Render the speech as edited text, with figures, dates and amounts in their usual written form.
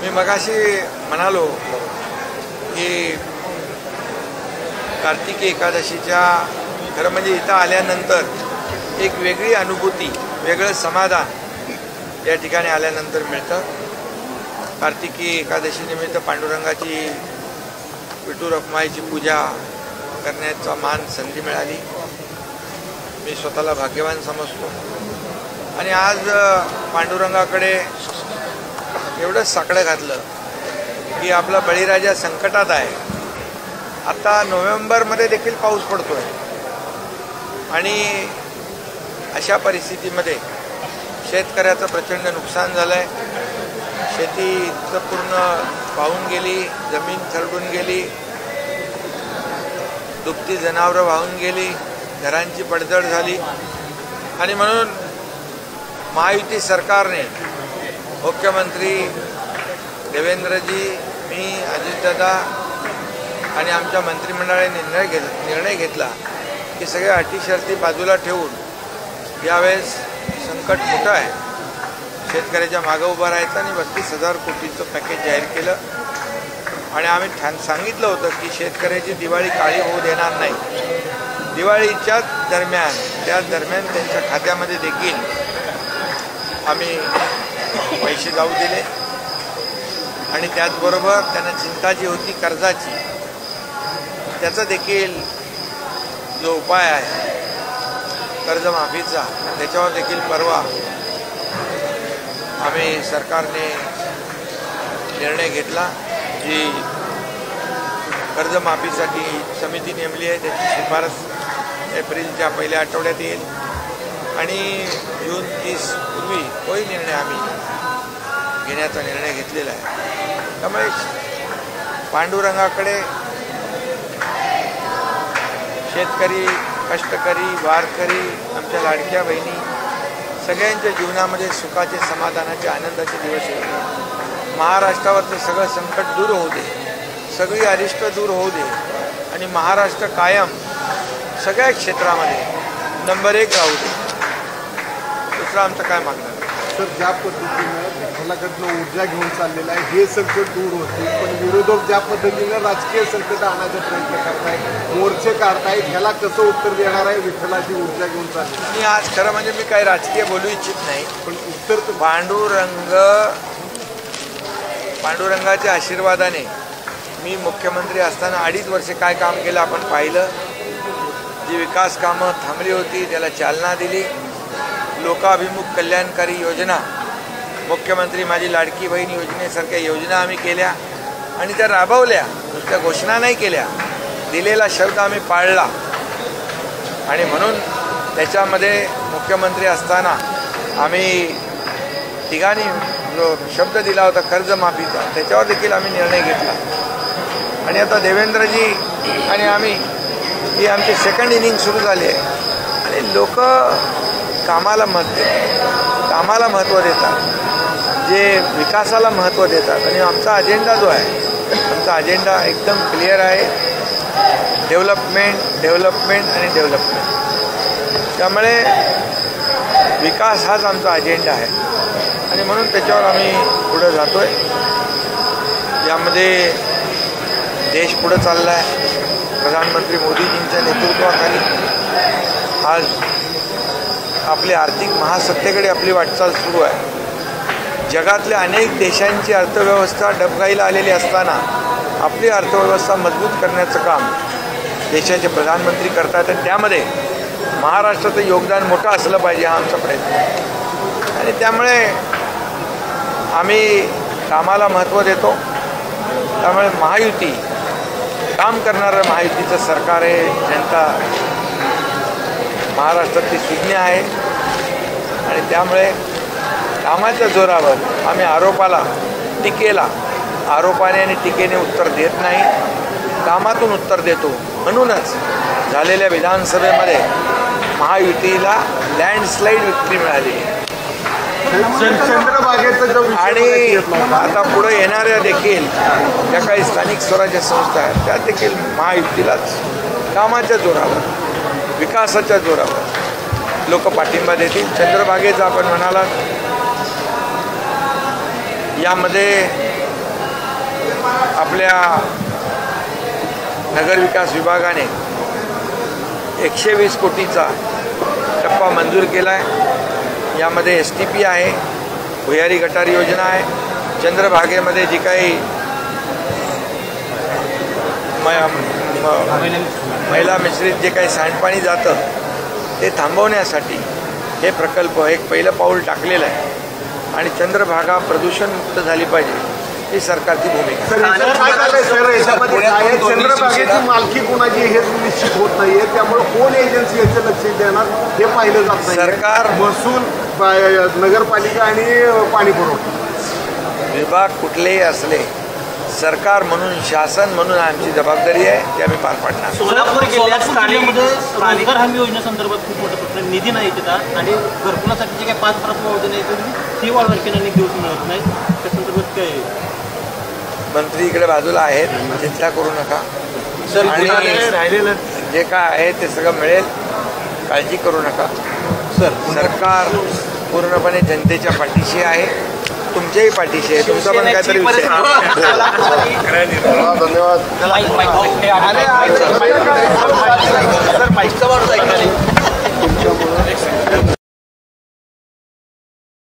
मी मगाशी म्हणालो की कार्तिकी एकादशीच्या खरं म्हणजे इथं आल्यानंतर एक वेगळी अनुभूती, वेगळं समाधान या ठिकाणी आल्यानंतर मिळतं. कार्तिकी एकादशीनिमित्त पांडुरंगाची विठू रखुमाईची पूजा करण्याचा मान संधी मिळाली. मी स्वतःला भाग्यवान समजतो. आणि आज पांडुरंगाकडे एवढंच साकडं घातलं की आपला बळीराजा संकटात आहे. आता नोव्हेंबरमध्ये देखील पाऊस पडतो आहे आणि अशा परिस्थितीमध्ये शेतकऱ्याचं प्रचंड नुकसान झालं आहे. शेती पूर्ण वाहून गेली, जमीन खरडून गेली, दुभती जनावरं वाहून गेली, घरांची पडझड झाली. आणि म्हणून महायुती सरकारने, मुख्यमंत्री देवेंद्रजी, मी, अजितदादा आणि आमच्या मंत्रिमंडळाने निर्णय घेतला की सगळ्या अटी शर्ती बाजूला ठेवून यावेळेस संकट मोठं आहे, शेतकऱ्याच्या मागं उभं राहायचं आणि 32,000 कोटीचं पॅकेज जाहीर केलं. आणि आम्ही सांगितलं होतं की शेतकऱ्याची दिवाळी काळी होऊ देणार नाही. दिवाळीच्याच दरम्यान, त्याच दरम्यान त्यांच्या खात्यामध्ये देखील आम्ही पैसे जाऊ दिले. आणि त्याचबरोबर त्यांना चिंता जी होती कर्जाची, त्याचा देखील जो उपाय आहे कर्जमाफीचा, त्याच्यावर देखील परवा आम्ही सरकारने निर्णय घेतला की कर्जमाफीसाठी समिती नेमली आहे. त्याची शिफारस एप्रिलच्या पहिल्या आठवड्यात येईल आणि जून 30 पूर्वी तोही निर्णय आम्ही घेण्याचा निर्णय घेतलेला आहे. त्यामुळे पांडुरंगाकडे शेतकरी, कष्टकरी, वारकरी, आमच्या लाडक्या बहिणी सगळ्यांच्या जीवनामध्ये सुखाचे, समाधानाचे, आनंदाचे दिवस येते. महाराष्ट्रावरचं सगळं संकट दूर होऊ दे, सगळी अरिष्ट दूर होऊ दे आणि महाराष्ट्र कायम सगळ्या क्षेत्रामध्ये नंबर 1 राहू दे. दुसरं आमचं काय मागणं. तर ज्या पद्धतीनं विठ्ठलाकडनं ऊर्जा घेऊन चाललेलं आहे, हे संकट दूर होते, पण विरोधक ज्या पद्धतीनं राजकीय संकट आणायचा प्रयत्न करतायत, मोर्चे काढतायत, ह्याला कसं उत्तर देणार आहे? विठ्ठलाची ऊर्जा घेऊन चालली. मी आज खरं म्हणजे मी काही राजकीय बोलू इच्छित नाही, पण उत्तर पांडुरंगाच्या आशीर्वादाने मी मुख्यमंत्री असताना 2.5 वर्षे काय काम केलं आपण पाहिलं. जी विकास कामं थांबली होती त्याला चालना दिली. लोकाभिमुख कल्याणकारी योजना, मुख्यमंत्री माझी लाडकी बहीण योजनेसारख्या योजना आम्ही केल्या आणि त्या राबवल्या. नुसत्या घोषणा नाही केल्या, दिलेला शब्द आम्ही पाळला. आणि म्हणून त्याच्यामध्ये मुख्यमंत्री असताना आम्ही तिघांनी जो शब्द दिला होता कर्जमाफीचा, त्याच्यावर देखील आम्ही निर्णय घेतला. आणि आता देवेंद्रजी आणि आम्ही, ही आमची सेकंड इनिंग सुरू झाली आहे आणि लोक कामाला महत्त्व देतात, जे विकासाला महत्त्व देतात. आणि आमचा अजेंडा जो आहे, आमचा अजेंडा एकदम क्लिअर आहे, डेव्हलपमेंट आणि डेव्हलपमेंट. त्यामुळे विकास हाच आमचा अजेंडा आहे आणि म्हणून त्याच्यावर आम्ही पुढं जातो आहे. यामध्ये देश पुढं चालला आहे. प्रधानमंत्री मोदीजींच्या नेतृत्वाखाली आज आपली आर्थिक महासत्तेकडे आपली वाटचाल सुरू आहे. जगातल्या अनेक देशांची अर्थव्यवस्था डबघाईला आलेली असताना आपली अर्थव्यवस्था मजबूत करण्याचं काम देशाचे प्रधानमंत्री करतात आणि त्यामध्ये महाराष्ट्राचं योगदान मोठं असलं पाहिजे, हा आमचा प्रयत्न आहे. आणि त्यामुळे आम्ही कामाला महत्त्व देतो. त्यामुळे महायुती, काम करणारं महायुतीचं सरकार आहे. जनता महाराष्ट्रातली सुज्ञ आहे आणि त्यामुळे कामाच्या जोरावर आम्ही टीकेला आरोपाने आणि टीकेने उत्तर देत नाही, कामातून उत्तर देतो. म्हणूनच झालेल्या विधानसभेमध्ये महायुतीला लँडस्लाईड विक्ट्री मिळाली आणि आता पुढे येणाऱ्या देखील ज्या काही स्थानिक स्वराज्य संस्था आहेत त्या देखील महायुतीलाच कामाच्या जोरावर, विकासाच्या जोरावर लोक पाठिंबा देतील. चंद्रभागेचं आपण म्हणालात, यामध्ये आपल्या नगरविकास विभागाने 120 कोटीचा टप्पा मंजूर केला आहे. यामध्ये STP आहे, भुयारी गटार योजना आहे, चंद्रभागेमध्ये जी काही महिला मिश्रित जे काही सांडपाणी जातं ते थांबवण्यासाठी हे प्रकल्प एक पहिलं पाऊल टाकलेलं आहे आणि चंद्रभागा प्रदूषणमुक्त झाली पाहिजे ही सरकारची भूमिका. चंद्रभागेची मालकी कोणाची हे निश्चित होत नाहीये, त्यामुळे कोण एजन्सी याचं लक्ष देणार हे पाहिलं जात नाही. सरकार, महसूल, नगरपालिका आणि पाणी पुरवठा विभाग कुठलेही असले, सरकार म्हणून, शासन म्हणून आमची जबाबदारी आहे ती आम्ही पार पाडणार. सोलापूर जिल्ह्यामध्ये रोजगार हमी योजनेसंदर्भात खूप मोठा प्रश्न, निधी नाही तिथं आणि घरकुलासाठी जे काही 5 प्रथम योजना आहे ती वाढवणीने दिवस मिळत नाही. त्या संदर्भात काय मंत्री इकडे बाजूला आहेत, चिंता करू नका. आणि राहिलेलं जे काय आहे ते सगळं मिळेल, काळजी करू नका. सरकार पूर्णपणे जनतेच्या पाठीशी आहे, तुमच्याही पाठीशी आहे. तुमचा पण काहीतरी विषय धन्यवाद.